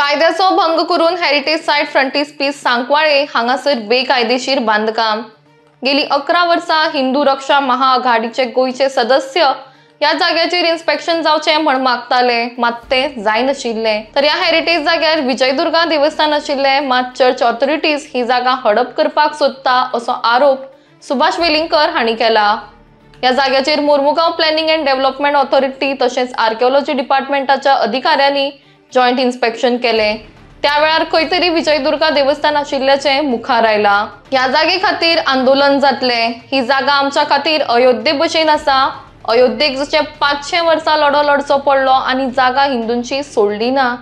कायद्याचो भंग करून हेरिटेज सायट फ्रंटिस्पीस सांकवाळे हांगासर बेकायदेशीर बांदकाम। गेली 11 वर्सां हिंदू रक्षा महाआघाडीचे गोयचे सदस्य या जाग्याचेर इन्स्पेक्शन जावचे म्हण मागताले, मात ते जाय नाशिल्ले। तर या हेरिटेज जाग्यार विजयदुर्गा देवस्थान आशिल्ले, मात चर्च ऑथॉरिटीज ही जागा हडप करपाक सोदता असो आरोप सुभाष वेलिंगकर हांणी केला। या जाग्याचेर Mormugao planning end development authority तसेच आर्किओलॉजी डिपार्टमेंटाच्या अधिकाऱ्यांनी जॉइंट इन्स्पेक्शन केले। त्या वेळार खंय तरी विजयदुर्गा देवस्थान आशिल्ल्याचे मुखार आयला। ह्या जागे खातीर आंदोलन जातले। ही जागा आमच्या खातीर अयोध्ये भशेन आसा। अयोध्येक जशें 500 वर्सां लढो लढचो पडलो आनी जागा हिंदूंची सोडली ना,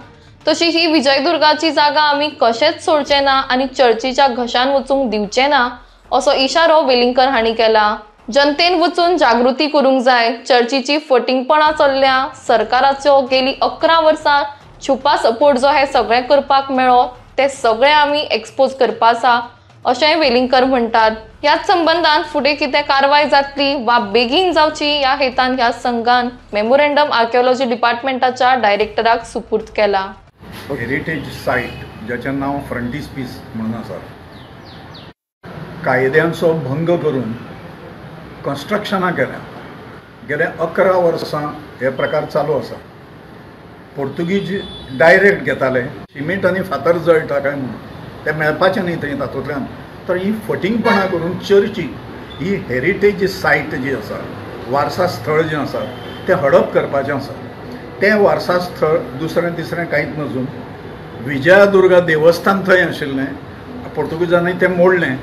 तशी ही विजयदुर्गाची जागा आमी कशेंच सोडचे ना आनी चर्चीच्या घशान वचूंक दिवचे ना असो इशारो वेलिंगकर हांणी केला। जनतेन वचून जागृती करूंक जाय। चर्चीची फटिंगपणां चल्ल्या। सरकाराच्यो गेली 11 वर्सां छुपा सपोर्ट जो हे सगळे करपाक मेळ्ळो ते सगळे आमी एक्सपोज करपा आसा अशें वेलिंगकर म्हणटात। ह्याच संबंधान फुडें कितें कारवाय जातली वा बेगीन जावची ह्या हेतान ह्या संघान मेमोरेंडम आर्किओलॉजी डिपार्टमेंटाच्या डायरेक्टराक सुपूर्द केला। हेरिटेज सायट ज्याचें नांव फ्रंटिस्पीस म्हणून आसा, कायद्यांचो भंग करून कन्स्ट्रक्शनां केल्या। गेल्या 11 वर्सां हे प्रकार चालू आसा। पोर्तुगीज डायरेक्ट घेताले, सिमेंट आनी फातर जळटा काय म्हणून ते मेळपाचें न्ही थंय तातूंतल्यान। तर ही फटिंगपणां करून चर्ची ही हेरिटेज सायट जी आसा, वारसा स्थळ जें आसा तें हडप करपाचें आसा। तें वारसा स्थळ दुसरें तिसरें कांयच नसून विजयादुर्गा देवस्थान थंय आशिल्लें, पोर्तुगीजांनी तें मोडलें।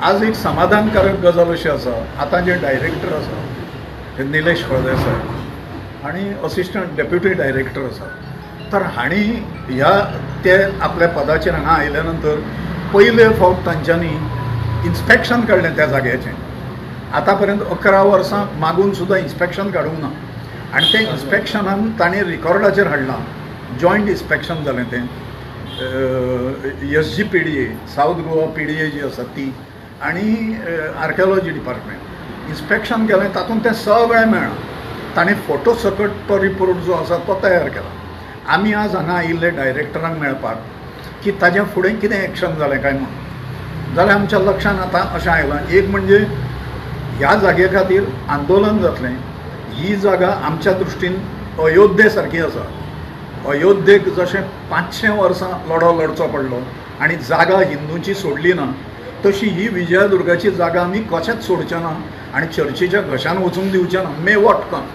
आज एक समाधानकारक गजाल अशी आसा, आतां जे डायरेक्टर आसा ते निलेश फळदेसाय आनी असिस्टंट डेप्युटी डायरेक्टर आसा, तर हांणी ह्या ते आपल्या पदाचेर हांगा आयल्या नंतर पयले फावट तांच्यांनी इन्स्पेक्शन काडलें त्या जाग्याचें। आतां पर्यंत 11 वर्सां मागून सुद्दां इन्स्पेक्शन काडूंक ना आनी ते इन्स्पेक्शनान तांणी रिकॉर्डाचेर हाडलां। जॉयंट इन्स्पेक्शन जालें तें SGPDA साऊथ गोवा PDA जी आसा ती आनी आर्किओलॉजी डिपार्टमेंट इन्स्पेक्शन केलें। तातूंत तें सगळें मेळ्ळां। ताणें फोटो सकट तो रिपोर्ट जो आसा तो तयार केला। आमी आज हांगा आयिल्ले डायरेक्टरांक मेळपाक की ताज्या फुडें कितें एक्शन जालें काय म्हणून, जाल्यार आमच्या लक्षांत आतां अशें आयलां, एक म्हणजे ह्या जागे खातीर आंदोलन जातलें। ही जागा आमच्या दृश्टीन अयोध्ये सारकी आसा। अयोध्येक जशें 500 वर्सां लढो लढचो पडलो आनी जागा हिंदूंची सोडली ना, तशी ही विजयादुर्गाची जागा आमी कशेंच सोडचें ना आनी चर्चीच्या घशान वचूंक दिवचें ना। मे वॉट कम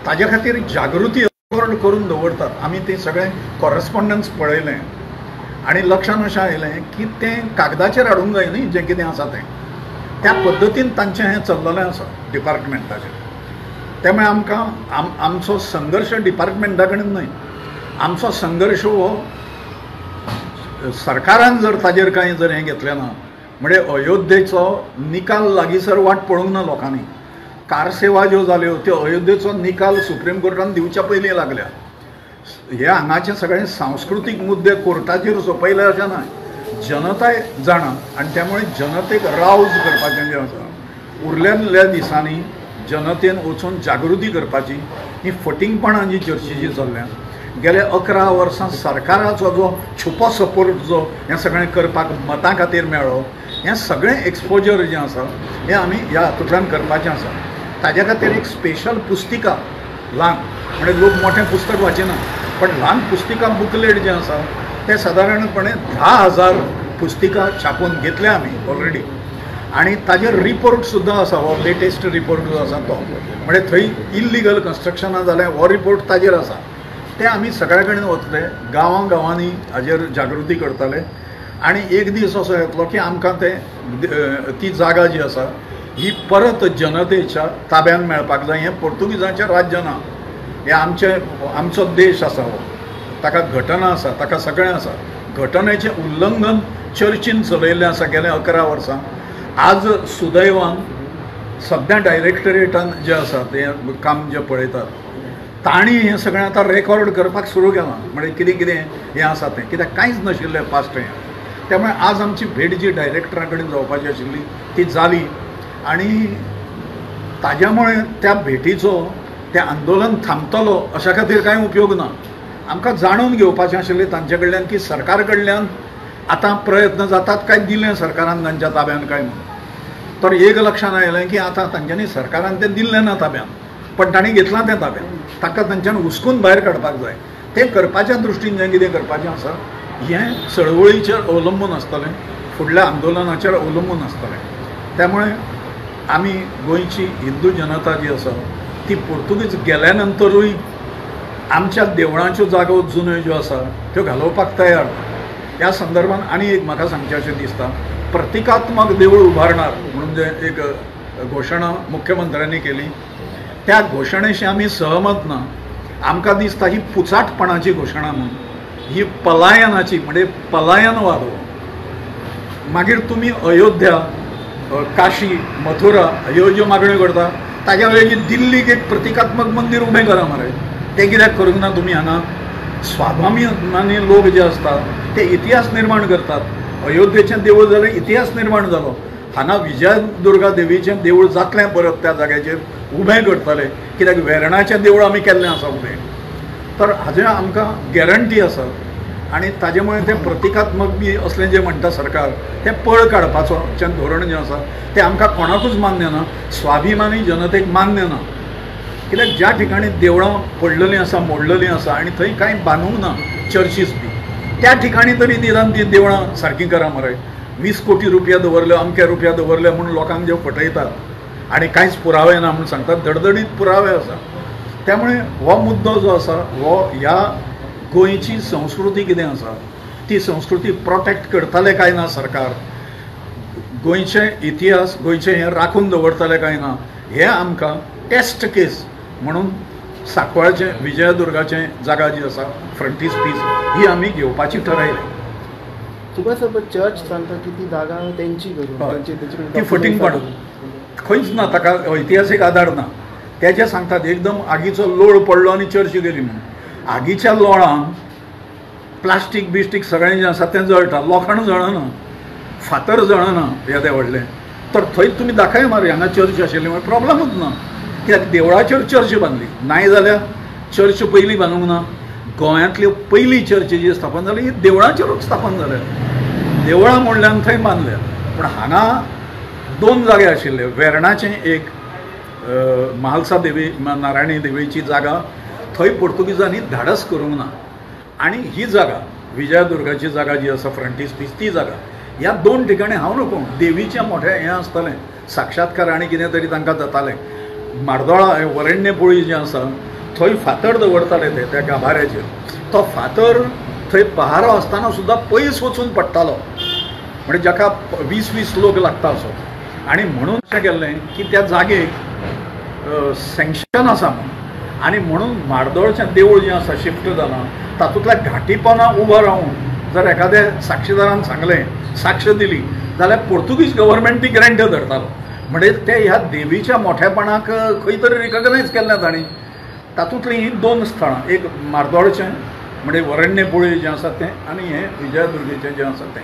ताजे खातीर जागृती करून दवरतात। आमी ते सगळें कॉरेस्पॉन्डन्स पळयलें आनी लक्षांत अशें आयलें की तें कागदाचेर हाडूंक जाय न्ही जें कितें आसा तें, त्या पद्दतीन तांचें हें चल्ललें आसा डिपार्टमेंटाचेर। त्यामुळे आमकां आमचो संघर्श डिपार्टमेंटा कडेन न्हय, आमचो संघर्श हो सरकारान जर ताजेर कांय जर हें घेतलें ना, म्हणजे अयोध्येचो निकाल लागीसर वाट पळोवंक ना लोकांनी। कारसेवा ज्यो जाल्यो त्यो अयोध्येचो निकाल सुप्रीम कोर्टान दिवच्या पयलीं लागल्या। हे हांगाचे सगळे सांस्कृतीक मुद्दे कोर्टाचेर सोंपयले अशें ना, जनताय जाणा आनी त्यामुळे जनतेक रावज करपाचें जें आसा, उरलेल्या दिसांनी जनतेन वचून जागृती करपाची। ही फटिंगपणां जी चर्चीची चल्ल्या, गेल्या 11 वर्सां सरकाराचो जो छुपो सपोर्ट जो हें सगळें करपाक मतां खातीर मेळ्ळो, हें सगळें एक्सपोजर जें आसा हें आमी ह्या हातूंतल्यान करपाचें आसा। ताज्या खातीर एक स्पेशल पुस्तिका ल्हान, म्हणजे लोक मोठें पुस्तक वाचिना, पण ल्हान पुस्तिका बुकलेट जें आसा तें सादारणपणे 10,000 पुस्तिका छापून घेतल्या आमी ऑलरेडी। आनी ताजेर रिपोर्ट सुद्दां आसा, हो लेटेस्ट रिपोर्ट जो आसा तो, म्हणजे थंय इल्लिगल कन्स्ट्रक्शनां जालें हो रिपोर्ट ताजेर आसा। ते आमी सगळ्या कडेन वतले, गांवांनी हाजेर जागृती करतले आनी एक दीस असो येतलो की आमकां ती जागा जी आसा ही परत जनतेच्या ताब्यान मेळपाक जाय। हें पोर्तुगीजांचें राज्य ना, हें आमचो देश आसा हो, ताका घटना आसा, ताका सगळें आसा। घटनेचें उल्लंघन चर्चीन चलयल्लें आसा गेल्या 11 वर्सां। आज सुदैवान सद्या डायरेक्टरेटान जें आसा तें काम जें पळयतात तांणी हें सगळें आतां रेकॉर्ड करपाक सुरू केलां, म्हणजे कितें कितें हें आसा तें, कित्याक कांयच नाशिल्लें पास्ट हें। त्यामुळे आज आमची भेट जी डायरेक्टरा कडेन जावपाची आशिल्ली ती जाली आनी ताज्या मुळे त्या भेटीचो तें आंदोलन थांबतलो अशा खातीर कांय उपयोग ना। आमकां जाणून घेवपाचें आशिल्लें तांचे कडल्यान की सरकार कडल्यान आतां प्रयत्न जातात काय दिलें सरकारान तांच्या ताब्यान काय म्हणून. तर एक लक्षात आयलें की आतां तांच्यांनी सरकारान तें दिल्लें ना ताब्यान, पण तांणी घेतलां तें ताब्यान. ताका तांच्यान हुसकून भायर काडपाक जाय. तें करपाच्या दृश्टीन जें कितें करपाचें आसा हें चळवळीचेर अवलंबून आसतलें, फुडल्या आंदोलनाचेर अवलंबून आसतलें. त्यामुळे आमी गोंयची हिंदू जनता जी आसा ती पुर्तुगीज गेल्या नंतरूय आमच्या देवळांच्यो जागो जुन्यो ज्यो आसा त्यो घालोवपाक तयार. ह्या संदर्भान आनी एक म्हाका सांगचें अशें दिसता, प्रतिकात्मक देवूळ उबारणार म्हणून जे एक घोशणा मुख्यमंत्र्यांनी केली, त्या घोशणेशी आमी सहमत ना. आमकां दिसता ही पुचाटपणाची घोशणा म्हणून, ही पलायनाची म्हणजे पलायनवाद. मागीर तुमी अयोध्या, काशी, मथुरा ह्यो ज्यो मागण्यो करता ताच्या वेळी दिल्लीक एक प्रतिकात्मक मंदिर उबें करा मरे. तें कित्याक करूंक ना तुमी? हांगा स्वाभिमानी लोक जे असतात ते इतिहास निर्माण करतात. अयोध्येचें देवूळ जाल्यार इतिहास निर्माण जालो. हांगा विजयदुर्गा देवीचें देवूळ जातलें परत त्या जाग्याचेर उबें करतले, कित्याक वेर्णाचें देवूळ आमी केल्लें आसा उबें. तर हाजें आमकां गॅरंटी आसा. आनी ताजे मुळे तें प्रतिकात्मक बी असलें जें म्हणटा सरकार तें पळ काडपाचें धोरण जें आसा तें आमकां कोणाकूच मान्य ना, स्वाभिमानी जनतेक मान्य ना. कित्याक ज्या ठिकाणी देवळां पडलेलीं आसा, मोडलेलीं आसा आनी थंय कांय बांदूंक ना चर्चीस बी, त्या ठिकाणी तरी निदान ती देवळां सारकीं करा मरे. 20 कोटी रुपया दवरल्यो, अमक्या रुपया दवरले म्हणून लोकांक जे फटयतात आनी कांयच पुरावे ना म्हणून सांगतात, धडधडीत पुरावे आसा. त्यामुळे हो मुद्दो जो आसा हो ह्या गोंयची संस्कृती कितें आसा ती संस्कृती प्रोटेक्ट करतले काय ना सरकार, गोंयचे इतिहास गोंयचें हें राखून दवरतले काय ना, हें आमकां टेस्ट केस म्हणून सांकवाळचें विजयदुर्गाचें जागा जी आसा फ्रंटीस पीस ही आमी घेवपाची थारायली. तुका चर्च सांगता की ती जागा तेंची करून ती फटींग पडून खंयच ना, ताका इतिहासीक आधार ना. तेजे सांगतात एकदम आगीचो लोळ पडलो आनी चर्च गेली म्हणून. आगीच्या लोळान प्लास्टीक बिस्टीक सगळें जें आसा तें जळटा, लोखंड जळना, फातर जळना येदें व्हडलें. तर थंय तुमी दाखय मरे हांगा चर्च आशिल्ली म्हण प्रॉब्लमूच ना. कित्याक देवळाचेर चर्च बांदली, नाय जाल्यार चर्च पयलीं बांदूंक ना. गोंयांतल्यो पयली चर्च जी स्थापन जाली ही देवळाचेरूच स्थापन जाल्या. देवळां मोडल्यान थंय बांदल्या. पूण हांगा 2 जागे आशिल्ले. वेर्णाचें एक म्हालसा देवी नारायणी देवीची जागा, थंय पुर्तुगीजांनी धाडस करूंक ना. आनी ही जागा विजयदुर्गाची जागा जी आसा फ्रंटीस पीस ती जागा, ह्या 2 ठिकाणी हांव नको देवीचें मोठें हें आसतलें, साक्षात्कार आनी कितें तरी तांकां जातालें. मार्दोळा वरण्यपोळी जें आसा थंय फातर दवरताले ते त्या गाभाऱ्याचेर. तो फातर थंय पहारो आसतना सुद्दां पयस वचून पडटालो, म्हणजे जाका 20-20 लोक लागता असो. आनी म्हणून अशें केल्लें की त्या जागेक सँक्शन आसा म्हणून, आनी म्हणून मार्दोळचें देवूळ जें आसा शिफ्ट जालां तातूंतल्या घाटीपणां उबो रावन जर एखाद्या साक्षीदारान सांगलें, साक्ष दिली जाल्यार पुर्तुगीज गव्हर्मेंट ती ग्रँट धरतालो. म्हणजे ते ह्या देवीच्या मोठेपणाक खंय तरी रिकॉग्नायज केल्लें तांणी. तातूंतलीं ही 2 स्थळां, एक मार्दोळचें म्हणजे वरण्यपोळी जें आसा तें आनी हें विजयदुर्गेचें जें आसा तें.